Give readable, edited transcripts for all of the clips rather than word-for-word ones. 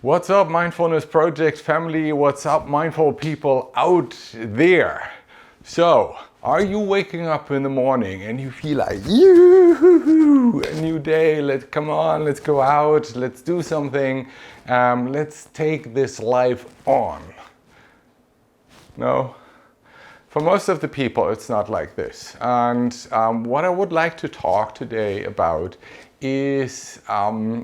What's up, Mindfulness Project family? What's up, mindful people out there? So, are you waking up in the morning and you feel like, yoo-hoo, a new day, come on, let's go out, let's do something, let's take this life on? No? For most of the people, it's not like this. And what I would like to talk today about is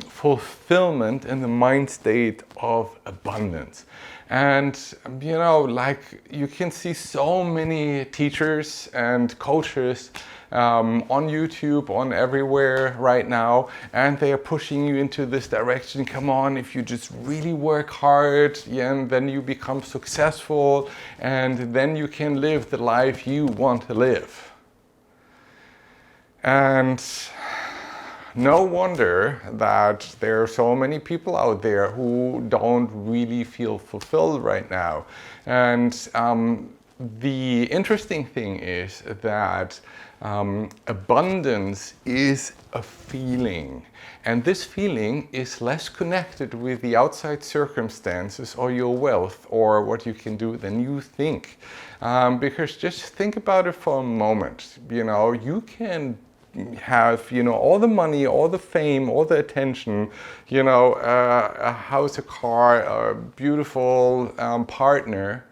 fulfillment in the mind state of abundance. And you can see so many teachers and coaches on YouTube, on everywhere right now, and they are pushing you into this direction. Come on, if you just really work hard, and then you become successful, and then you can live the life you want to live. And no wonder that there are so many people out there who don't really feel fulfilled right now. And the interesting thing is that abundance is a feeling. And this feeling is less connected with the outside circumstances or your wealth or what you can do than you think. Because just think about it for a moment. You can have all the money, all the fame, all the attention, a house, a car, a beautiful partner,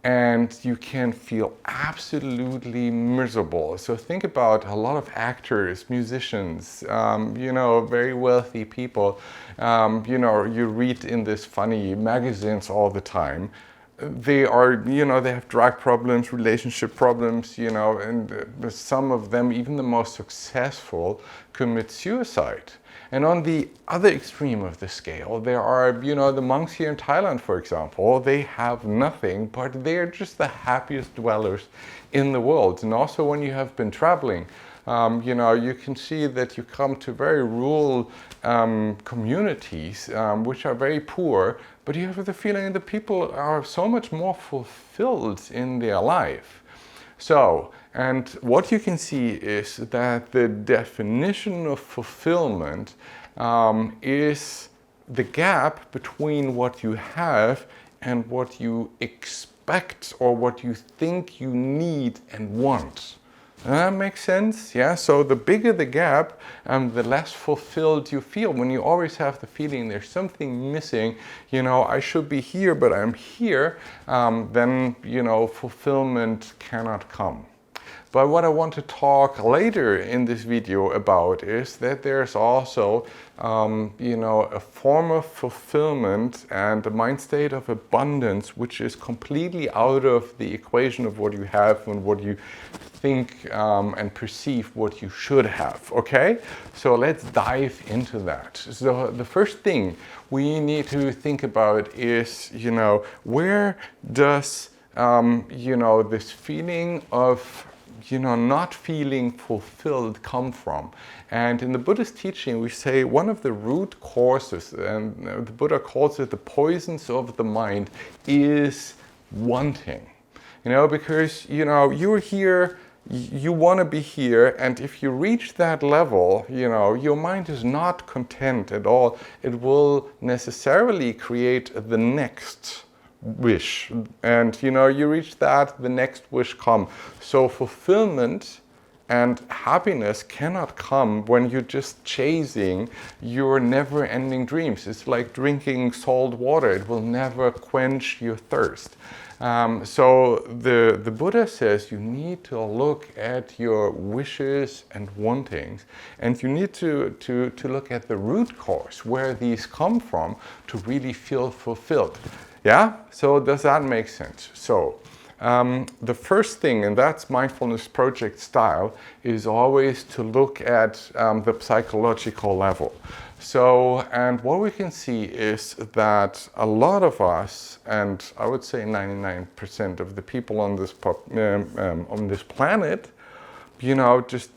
and you can feel absolutely miserable. So think about a lot of actors, musicians, very wealthy people. You read in these funny magazines all the time. They are, they have drug problems, relationship problems, and some of them, even the most successful, commit suicide. And on the other extreme of the scale, there are, the monks here in Thailand, for example. They have nothing, but they are just the happiest dwellers in the world. And also when you have been traveling, you can see that you come to very rural communities, which are very poor, but you have the feeling that people are so much more fulfilled in their life. So, and what you can see is that the definition of fulfillment is the gap between what you have and what you expect or what you think you need and want. That makes sense? Yeah, so the bigger the gap, the less fulfilled you feel. When you always have the feeling there's something missing, I should be here, but I'm here, then, fulfillment cannot come. But what I want to talk later in this video about is that there's also, a form of fulfillment and a mind state of abundance which is completely out of the equation of what you have and what you think and perceive what you should have, okay? So let's dive into that. So the first thing we need to think about is, where does, this feeling of not feeling fulfilled come from? And in the Buddhist teaching, we say one of the root causes, and the Buddha calls it the poisons of the mind, is wanting. Because, you're here, you want to be here, and if you reach that level, your mind is not content at all. It will necessarily create the next wish, and you reach that, the next wish come. So fulfillment and happiness cannot come when you're just chasing your never-ending dreams. It's like drinking salt water. It will never quench your thirst. So the Buddha says you need to look at your wishes and wantings, and you need to look at the root cause, where these come from, to really feel fulfilled. Yeah? So does that make sense? So the first thing, and that's Mindfulness Project style, is always to look at the psychological level. So, and what we can see is that a lot of us, and I would say 99% of the people on this planet, just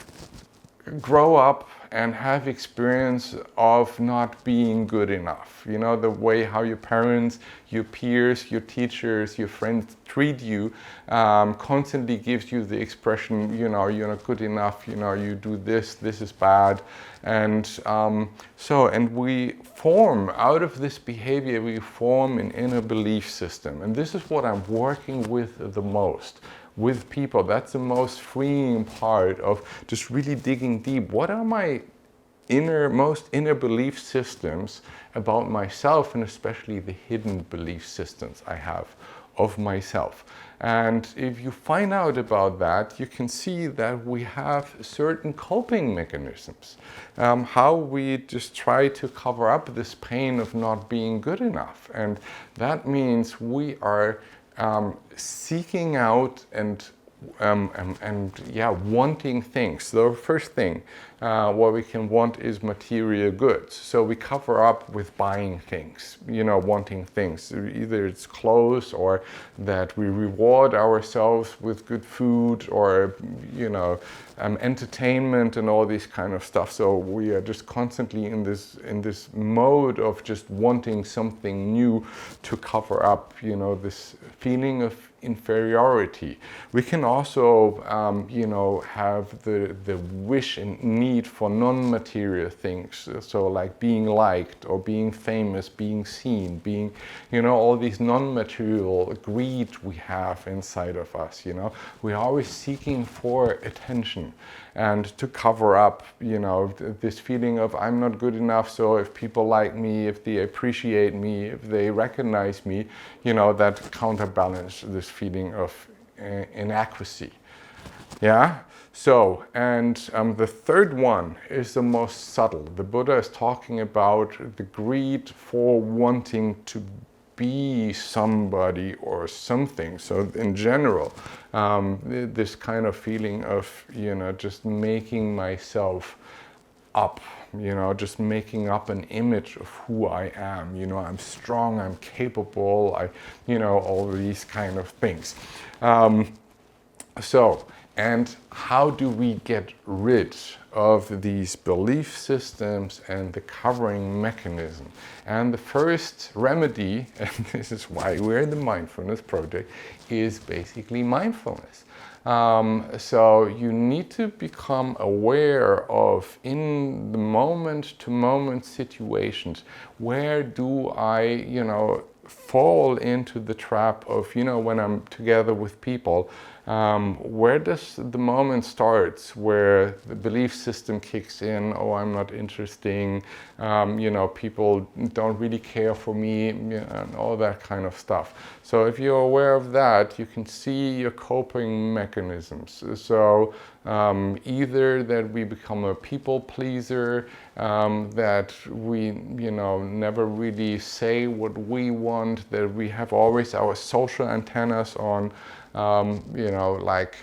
grow up and have experience of not being good enough. You know, the way how your parents, your peers, your teachers, your friends treat you constantly gives you the expression, you know, you're not good enough, you know, you do this, this is bad. And and we form, out of this behavior, we form an inner belief system. And this is what I'm working with the most. With people, that's the most freeing part of just really digging deep. What are my most inner belief systems about myself, and especially the hidden belief systems I have of myself? And if you find out about that, you can see that we have certain coping mechanisms, how we just try to cover up this pain of not being good enough. And that means we are seeking out and wanting things. The first thing what we can want is material goods. So we cover up with buying things, you know, wanting things. Either it's clothes, or that we reward ourselves with good food, or, you know, entertainment and all these kind of stuff. So we are just constantly in this mode of just wanting something new to cover up, you know, this feeling of inferiority. We can also, you know, have the wish and need for non-material things. So like being liked, or being famous, being seen, being, you know, all these non-material greed we have inside of us, you know. We're always seeking for attention and to cover up, you know, this feeling of I'm not good enough. So if people like me, if they appreciate me, if they recognize me, you know, that counterbalance this feeling of inadequacy. Yeah. So, and the third one is the most subtle. The Buddha is talking about the greed for wanting to be somebody or something. So in general, this kind of feeling of, you know, just making myself up, you know, just making up an image of who I am. You know, I'm strong, I'm capable, you know, all these kind of things. And how do we get rid of these belief systems and the covering mechanism? And the first remedy, and this is why we're in the Mindfulness Project, is basically mindfulness. So you need to become aware of, in the moment-to-moment situations, where do I, you know, fall into the trap of, you know, when I'm together with people, where does the moment starts where the belief system kicks in? Oh, I'm not interesting, you know, people don't really care for me, you know, and all that kind of stuff. So if you're aware of that, you can see your coping mechanisms. So either that we become a people pleaser, that we, you know, never really say what we want, that we have always our social antennas on, you know, like,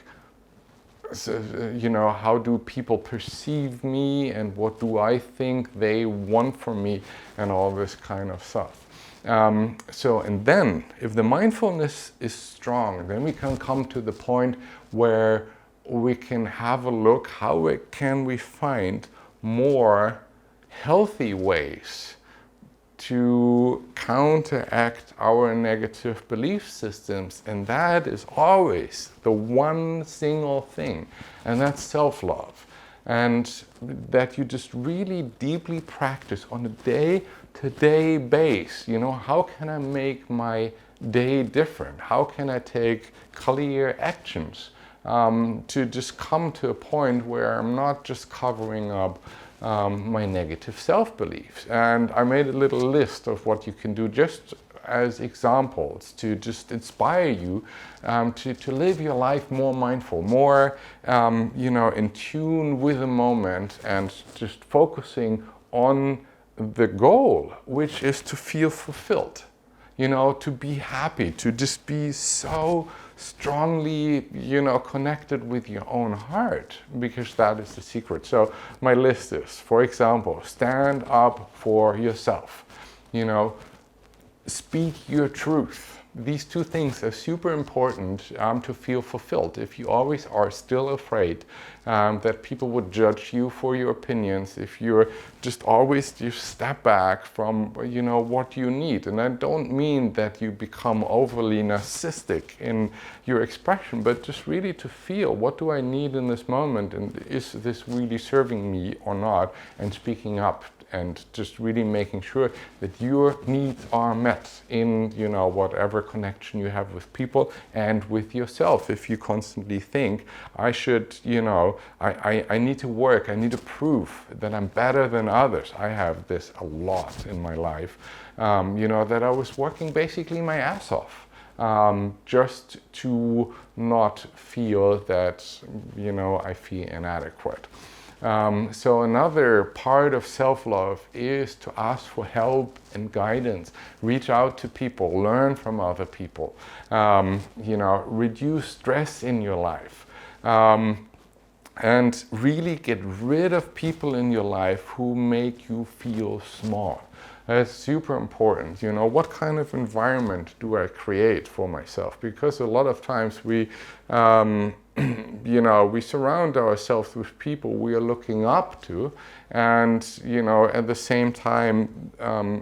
so, you know, how do people perceive me, and what do I think they want from me, and all this kind of stuff. And then if the mindfulness is strong, then we can come to the point where we can have a look, how can we find more healthy ways to counteract our negative belief systems. And that is always the one single thing, and that's self-love. And that you just really deeply practice on a day-to-day basis. You know, how can I make my day different? How can I take clear actions to just come to a point where I'm not just covering up my negative self-beliefs. And I made a little list of what you can do just as examples to just inspire you to live your life more mindful, more you know, in tune with the moment, and just focusing on the goal, which is to feel fulfilled, you know, to be happy, to just be so strongly, you know, connected with your own heart, because that is the secret. So my list is, for example, stand up for yourself, you know, speak your truth, these two things are super important to feel fulfilled. If you always are still afraid that people would judge you for your opinions, if you're just always you step back from what you need, and I don't mean that you become overly narcissistic in your expression, but just really to feel, what do I need in this moment, and is this really serving me or not, and speaking up and just really making sure that your needs are met in whatever connection you have with people and with yourself. If you constantly think, I should, I need to work, I need to prove that I'm better than others. I have this a lot in my life, that I was working basically my ass off. Just to not feel that, I feel inadequate. So another part of self-love is to ask for help and guidance, reach out to people, learn from other people, reduce stress in your life, and really get rid of people in your life who make you feel small. That's super important. What kind of environment do I create for myself? Because a lot of times we we surround ourselves with people we are looking up to, and at the same time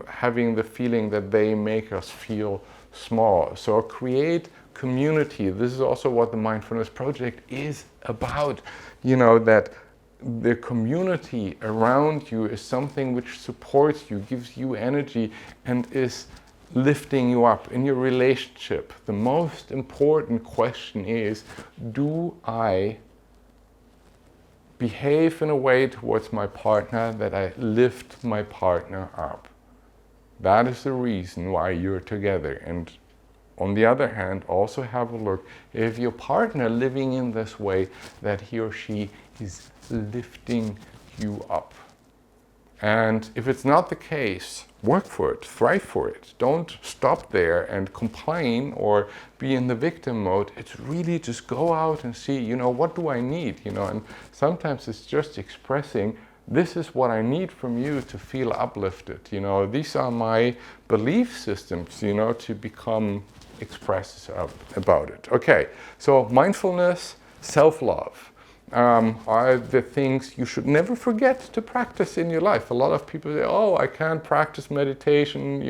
having the feeling that they make us feel small. So create community. This is also what the Mindfulness Project is about. That the community around you is something which supports you, gives you energy, and is lifting you up in your relationship. The most important question is, do I behave in a way towards my partner that I lift my partner up? That is the reason why you're together. And on the other hand, also have a look if your partner living in this way, that he or she is lifting you up. And if it's not the case, work for it, thrive for it. Don't stop there and complain or be in the victim mode. It's really just go out and see, what do I need? And sometimes it's just expressing, this is what I need from you to feel uplifted. These are my belief systems, to become express about it. Okay, so mindfulness, self-love. Are the things you should never forget to practice in your life. A lot of people say, I can't practice meditation,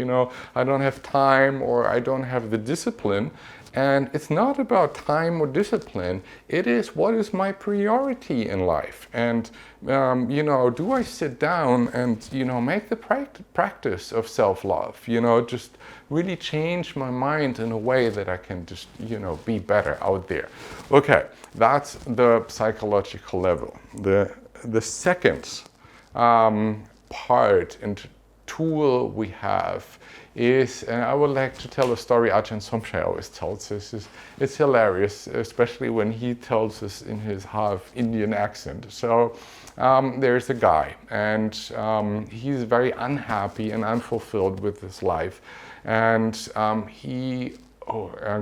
I don't have time, or I don't have the discipline. And it's not about time or discipline. It is, what is my priority in life? And, do I sit down and, make the practice of self-love, just really change my mind in a way that I can just, be better out there. Okay, that's the psychological level. The second part and tool we have is, and I would like to tell a story Ajahn Somshay always tells us. It's hilarious, especially when he tells us in his half Indian accent. So there's a guy, and he's very unhappy and unfulfilled with his life, and he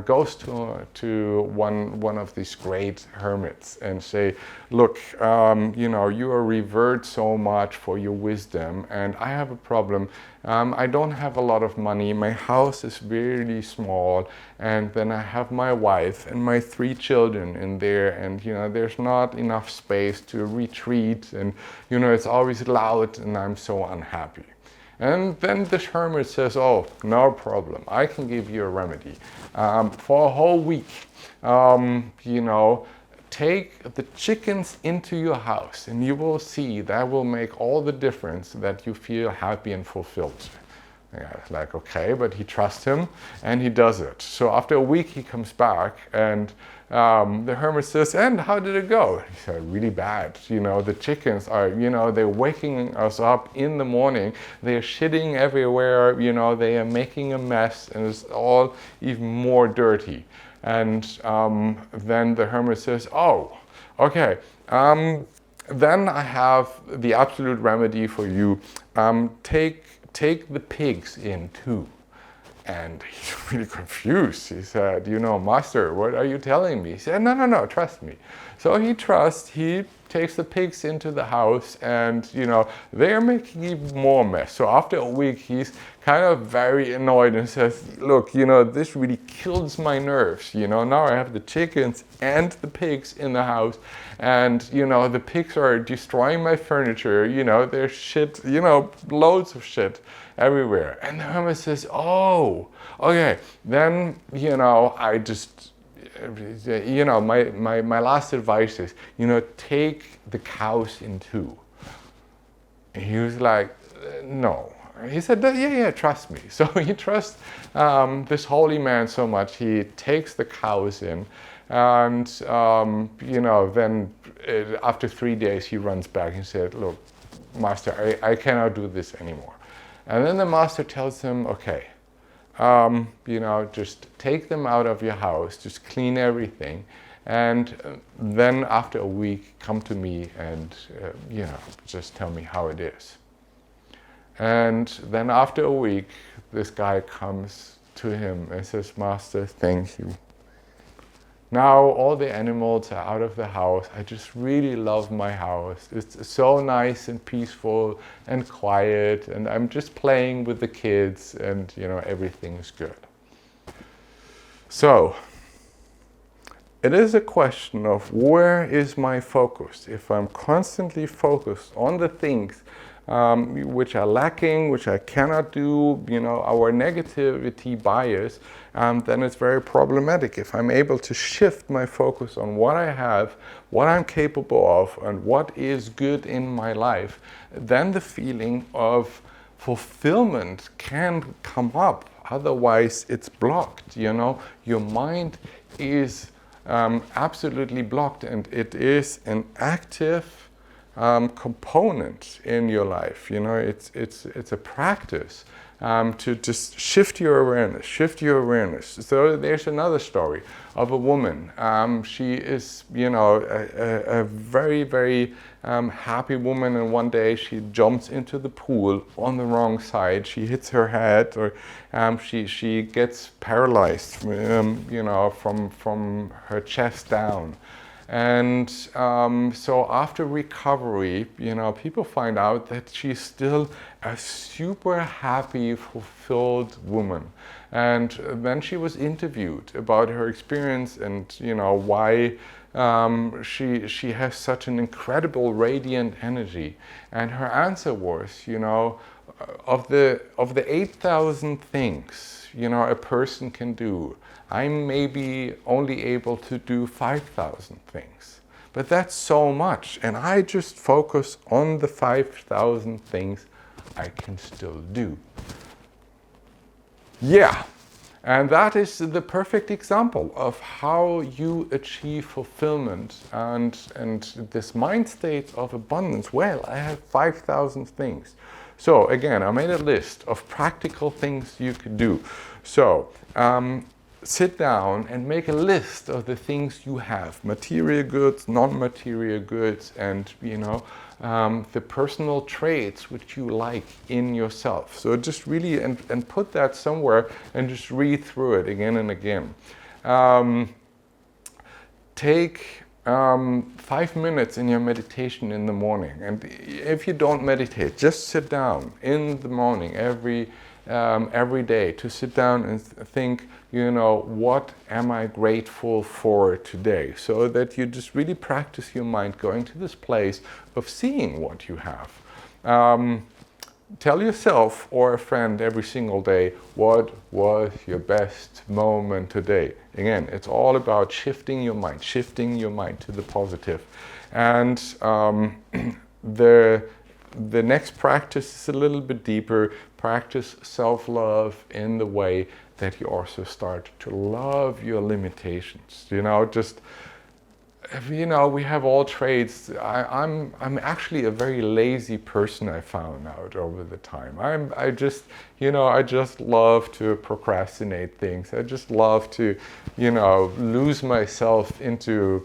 goes to one of these great hermits and say, look, you are revered so much for your wisdom, and I have a problem. I don't have a lot of money. My house is really small, and then I have my wife and my 3 children in there, and there's not enough space to retreat, and it's always loud, and I'm so unhappy. And then the hermit says, no problem, I can give you a remedy. For a whole week, take the chickens into your house, and you will see that will make all the difference that you feel happy and fulfilled. Yeah, like, okay, but he trusts him, and he does it. So after a week, he comes back, and the hermit says, and how did it go? He said, really bad. The chickens are, they're waking us up in the morning. They're shitting everywhere. They are making a mess, and it's all even more dirty. And then the hermit says, okay, then I have the absolute remedy for you. Take the pigs in too. And he's really confused. He said, Master, what are you telling me? He said, no, trust me. So he trusts, he takes the pigs into the house, and they're making even more mess. So after a week, he's kind of very annoyed and says, look, this really kills my nerves. Now I have the chickens and the pigs in the house, and the pigs are destroying my furniture. There's shit, loads of shit everywhere. And the hermit says, oh, okay, then I just my last advice is, take the cows in two. And he was like, no. He said, yeah, trust me. So he trusts this holy man so much, he takes the cows in, and then after 3 days he runs back and said, look, master, I cannot do this anymore. And then the master tells him, okay, just take them out of your house, just clean everything, and then after a week come to me and just tell me how it is. And then after a week, this guy comes to him and says, master, thank you. Now all the animals are out of the house. I just really love my house. It's so nice and peaceful and quiet, and I'm just playing with the kids, and everything is good. So it is a question of, where is my focus? If I'm constantly focused on the things which are lacking, which I cannot do, our negativity bias, then it's very problematic. If I'm able to shift my focus on what I have, what I'm capable of, and what is good in my life, then the feeling of fulfillment can come up. Otherwise, it's blocked. Your mind is absolutely blocked, and it is an active component in your life. It's a practice to just shift your awareness. So there's another story of a woman. She is, a very, very happy woman, and one day she jumps into the pool on the wrong side. She hits her head, or she gets paralyzed, from her chest down. And so after recovery, people find out that she's still a super happy, fulfilled woman. And then she was interviewed about her experience and why she has such an incredible radiant energy. And her answer was, of the 8,000 things a person can do, I'm maybe only able to do 5,000 things. But that's so much, and I just focus on the 5,000 things I can still do. Yeah, and that is the perfect example of how you achieve fulfillment and this mind state of abundance. Well, I have 5,000 things. So again, I made a list of practical things you could do. So sit down and make a list of the things you have, material goods, non-material goods, and the personal traits which you like in yourself. So just really, and put that somewhere and just read through it again and again. Take 5 minutes in your meditation in the morning, and if you don't meditate, just sit down in the morning every day to sit down and think, what am I grateful for today? So that you just really practice your mind going to this place of seeing what you have. Tell yourself or a friend every single day, what was your best moment today? Again, it's all about shifting your mind to the positive. And the next practice is a little bit deeper. Practice self-love in the way that you also start to love your limitations. We have all traits. I'm actually a very lazy person, I found out over the time. I just love to procrastinate things. I just love to, lose myself into,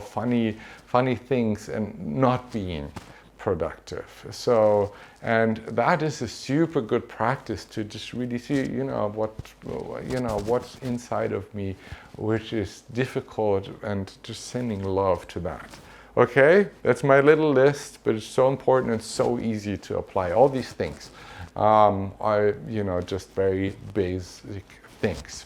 funny things and not being productive. So, and that is a super good practice to just really see, what's inside of me, which is difficult, and just sending love to that. Okay, that's my little list, but it's so important and so easy to apply. All these things are, just very basic things.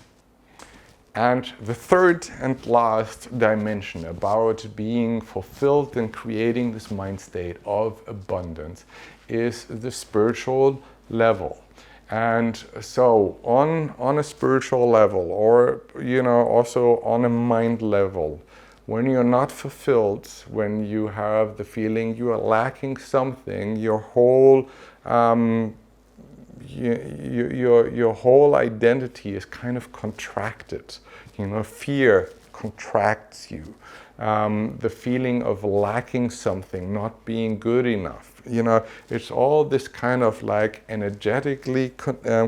And the third and last dimension about being fulfilled and creating this mind state of abundance is the spiritual level. And so on a spiritual level, or also on a mind level, when you're not fulfilled, when you have the feeling you are lacking something, your whole your whole identity is kind of contracted. Fear contracts you. The feeling of lacking something, not being good enough. It's all this kind of like energetically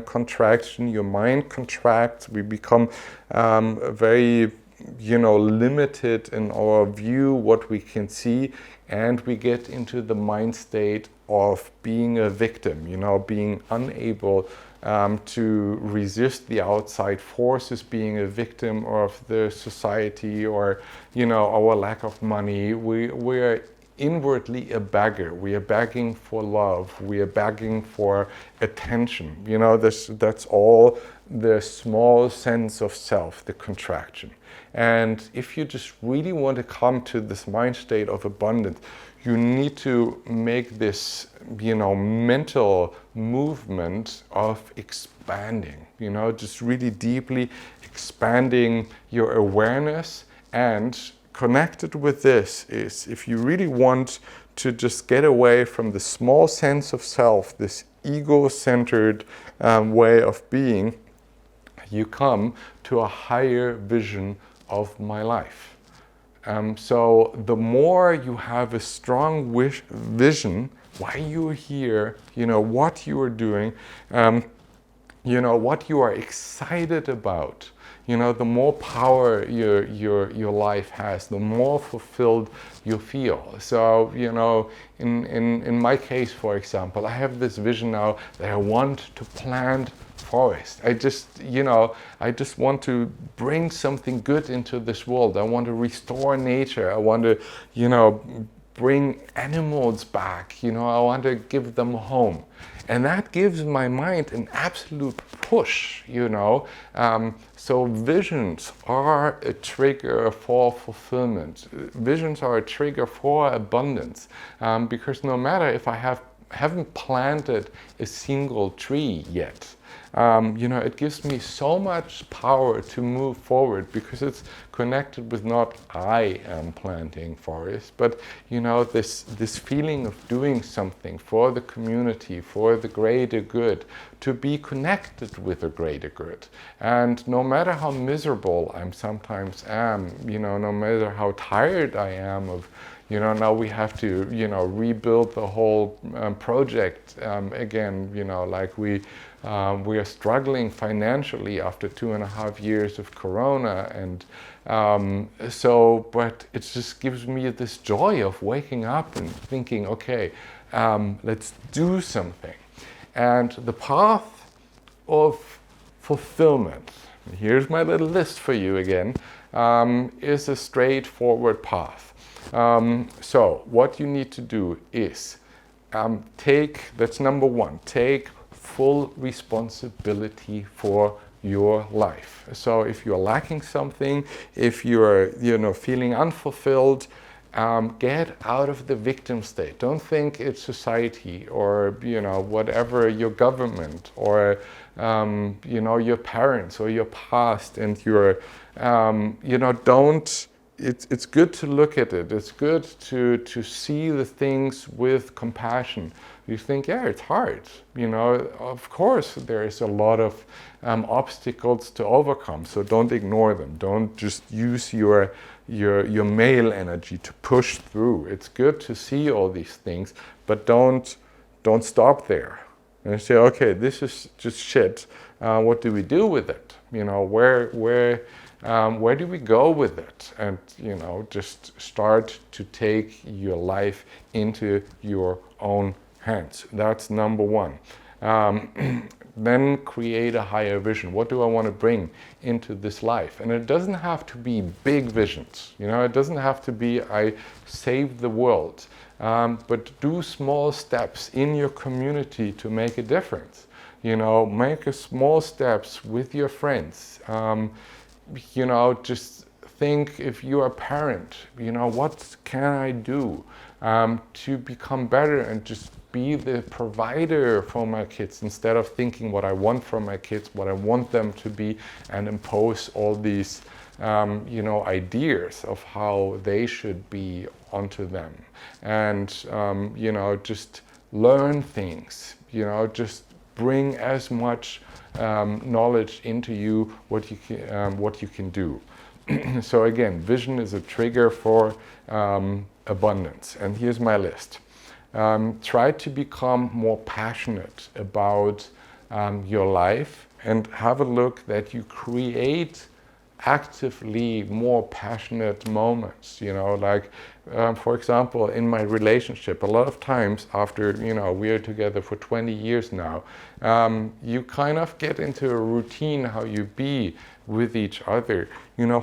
contraction. Your mind contracts. We become very limited in our view, what we can see, and we get into the mind state of being a victim, being unable to resist the outside forces, being a victim of the society or, our lack of money. We're inwardly a beggar. We are begging for love. We are begging for attention. That's all the small sense of self, the contraction. And if you just really want to come to this mind state of abundance, you need to make this, mental movement of expanding, just really deeply expanding your awareness. And connected with this is, if you really want to just get away from the small sense of self, this ego-centered way of being, you come to a higher vision of my life. So the more you have a strong vision, why you're here, what you are doing, what you are excited about, the more power your life has, the more fulfilled you feel. So, in my case, for example, I have this vision now that I want to plant forest. I just want to bring something good into this world. I want to restore nature. I want to, bring animals back. I want to give them a home. And that gives my mind an absolute push, So visions are a trigger for fulfillment. Visions are a trigger for abundance. Because no matter if I haven't planted a single tree yet, it gives me so much power to move forward, because it's connected with not I am planting forests, but this feeling of doing something for the community, for the greater good, to be connected with the greater good. And no matter how miserable I sometimes am, no matter how tired I am of now we have to, rebuild the whole project again. Like we are struggling financially after 2.5 years of Corona, and but it just gives me this joy of waking up and thinking, okay, let's do something. And the path of fulfillment, here's my little list for you again, is a straightforward path. So what you need to do is that's number one, take full responsibility for your life. So if you're lacking something, if you're feeling unfulfilled, get out of the victim state. Don't think it's society or whatever, your government or your parents or your past, and your don't. It's good to look at it. It's good to see the things with compassion. You think, yeah, it's hard. Of course there is a lot of obstacles to overcome. So don't ignore them. Don't just use your male energy to push through. It's good to see all these things, but don't stop there. And say, okay, this is just shit. What do we do with it? Where do we go with it? And just start to take your life into your own hands. That's number one. then create a higher vision. What do I want to bring into this life? And it doesn't have to be big visions. It doesn't have to be I save the world. But do small steps in your community to make a difference. Make a small steps with your friends. Just think, if you're a parent, what can I do to become better and just be the provider for my kids, instead of thinking what I want from my kids, what I want them to be, and impose all these ideas of how they should be onto them. And just learn things, just bring as much knowledge into you what you can do. So again, vision is a trigger for abundance. And here's my list. Try to become more passionate about your life, and have a look that you create actively more passionate moments. For example, in my relationship, a lot of times after we are together for 20 years now, you kind of get into a routine how you be with each other.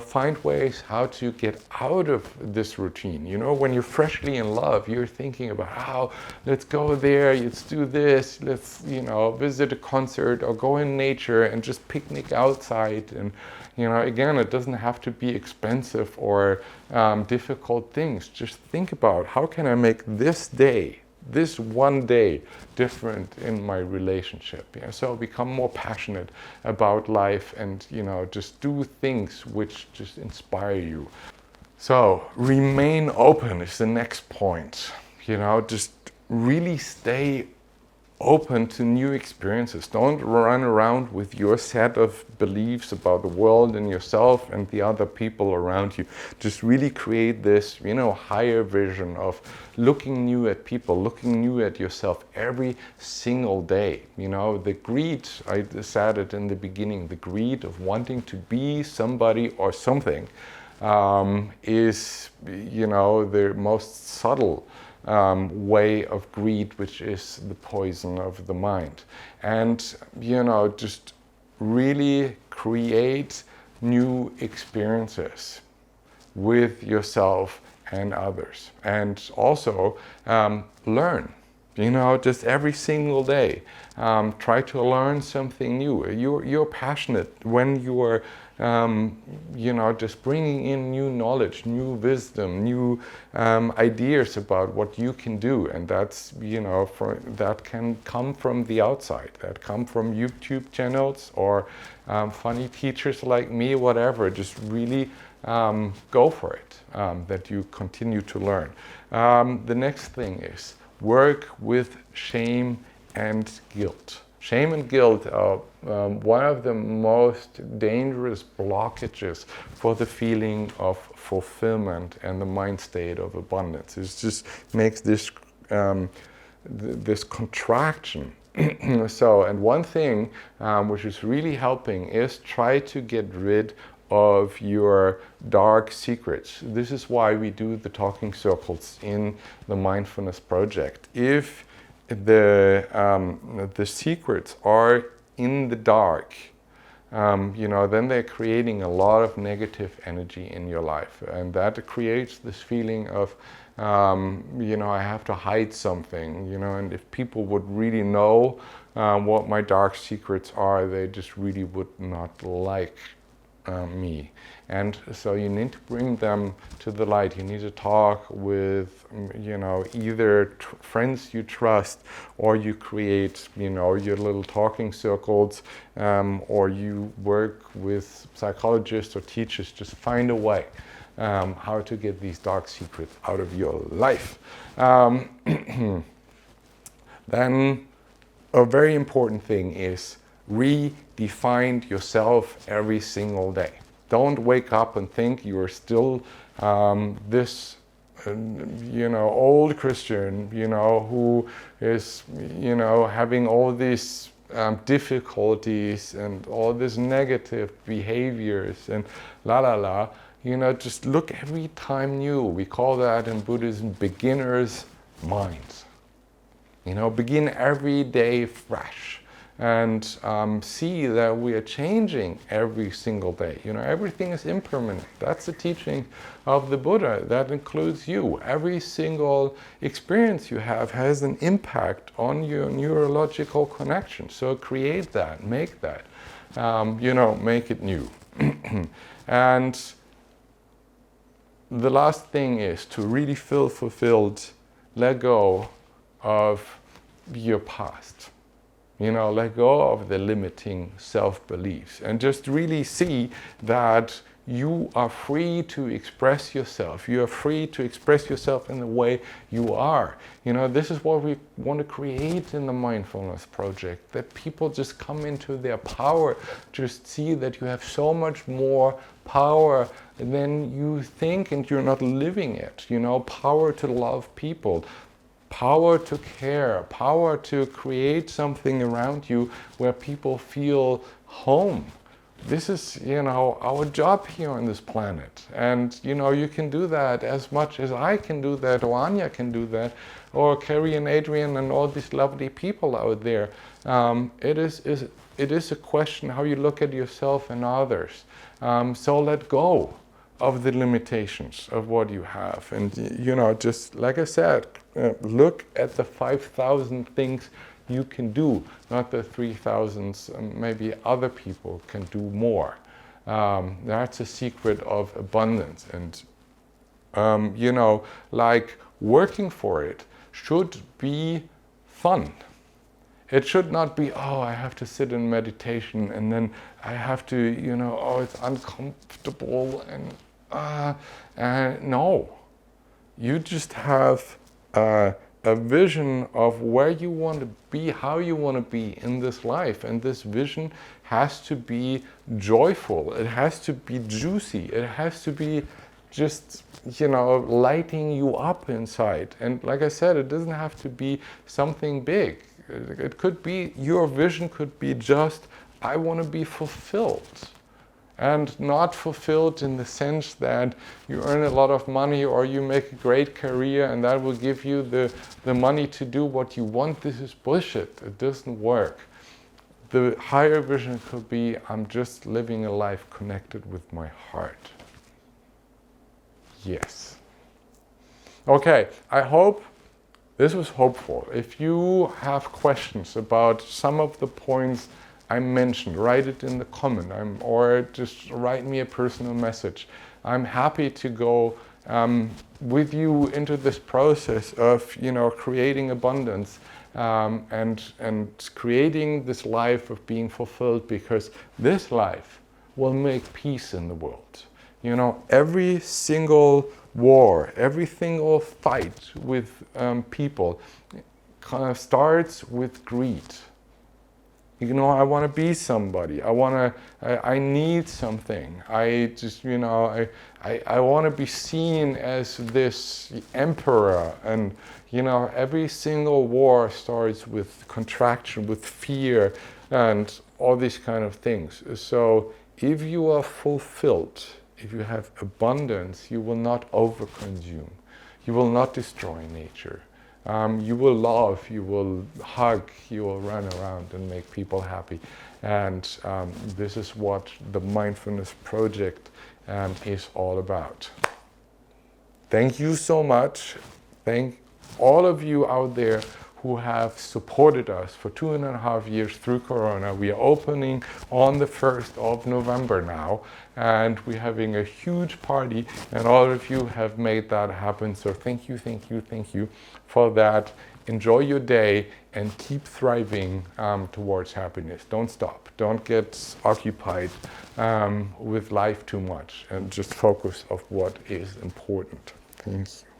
Find ways how to get out of this routine. When you're freshly in love, you're thinking about, let's go there, let's do this, let's visit a concert or go in nature and just picnic outside. And again, it doesn't have to be expensive or difficult things. Just think about, how can I make this day, this one day, different in my relationship? So become more passionate about life, and just do things which just inspire you. So remain open is the next point. Just really stay open to new experiences. Don't run around with your set of beliefs about the world and yourself and the other people around you. Just really create this, higher vision of looking new at people, looking new at yourself every single day. The greed, I said it in the beginning, the greed of wanting to be somebody or something is, the most subtle way of greed, which is the poison of the mind. And just really create new experiences with yourself and others, and also learn, just every single day. Try to learn something new. You're passionate when you are just bringing in new knowledge, new wisdom, new ideas about what you can do. And that's, that can come from the outside, that come from YouTube channels or funny teachers like me, whatever. Just really go for it, that you continue to learn. The next thing is work with shame and guilt. Shame and guilt are one of the most dangerous blockages for the feeling of fulfillment and the mind state of abundance. It just makes this this contraction. So, and one thing which is really helping is try to get rid of your dark secrets. This is why we do the talking circles in the Mindfulness Project. If the secrets are in the dark, then they're creating a lot of negative energy in your life, and that creates this feeling of I have to hide something, and if people would really know what my dark secrets are, they just really would not like me. And so you need to bring them to the light. You need to talk with, either friends you trust, or you create, your little talking circles, or you work with psychologists or teachers. Just find a way how to get these dark secrets out of your life. Then a very important thing is redefine yourself every single day. Don't wake up and think you are still this, old Christian, who is, having all these difficulties and all these negative behaviors and la la la. Just look every time new. We call that in Buddhism beginner's mind. Begin every day fresh. and see that we are changing every single day. You know, everything is impermanent. That's the teaching of the Buddha. That includes you. Every single experience you have has an impact on your neurological connection. So create that, make that, you know, make it new. And the last thing is to really feel fulfilled, let go of your past. You know, let go of the limiting self-beliefs and just really see that you are free to express yourself. You are free to express yourself in the way you are. You know, this is what we want to create in the Mindfulness Project, that people just come into their power, just see that you have so much more power than you think and you're not living it. You know, power to love people, power to care, power to create something around you where people feel home. This is, you know, our job here on this planet. And, you know, you can do that as much as I can do that, or Anya can do that, or Carrie and Adrian and all these lovely people out there. It is a question how you look at yourself and others. So let go of the limitations of what you have. And, you know, just like I said, look at the 5,000 things you can do, not the 3,000. Maybe other people can do more. That's a secret of abundance. And, you know, like working for it should be fun. It should not be, oh, I have to sit in meditation and then I have to, you know, oh, it's uncomfortable and no. You just have a vision of where you want to be, how you want to be in this life. And this vision has to be joyful. It has to be juicy. It has to be just, you know, lighting you up inside. And like I said, it doesn't have to be something big. It could be, your vision could be just, I want to be fulfilled. And not fulfilled in the sense that you earn a lot of money or you make a great career and that will give you the money to do what you want. This is bullshit. It doesn't work. The higher vision could be, I'm just living a life connected with my heart. Yes. Okay, I hope this was hopeful. If you have questions about some of the points I mentioned, write it in the comment, or just write me a personal message. I'm happy to go with you into this process of, you know, creating abundance and creating this life of being fulfilled, because this life will make peace in the world. You know, every single war, every single fight with people kind of starts with greed. You know, I want to be somebody. I need something. I just, you know, I want to be seen as this emperor. And, you know, every single war starts with contraction, with fear, and all these kind of things. So if you are fulfilled, if you have abundance, you will not overconsume. You will not destroy nature. You will love, you will hug, you will run around and make people happy. And this is what the Mindfulness Project is all about. Thank you so much. Thank all of you out there who have supported us for 2.5 years through Corona. We are opening on the 1st of November now, and we're having a huge party, and all of you have made that happen. So thank you, thank you, thank you for that. Enjoy your day and keep thriving towards happiness. Don't stop. Don't get occupied with life too much, and just focus on what is important. Thank you.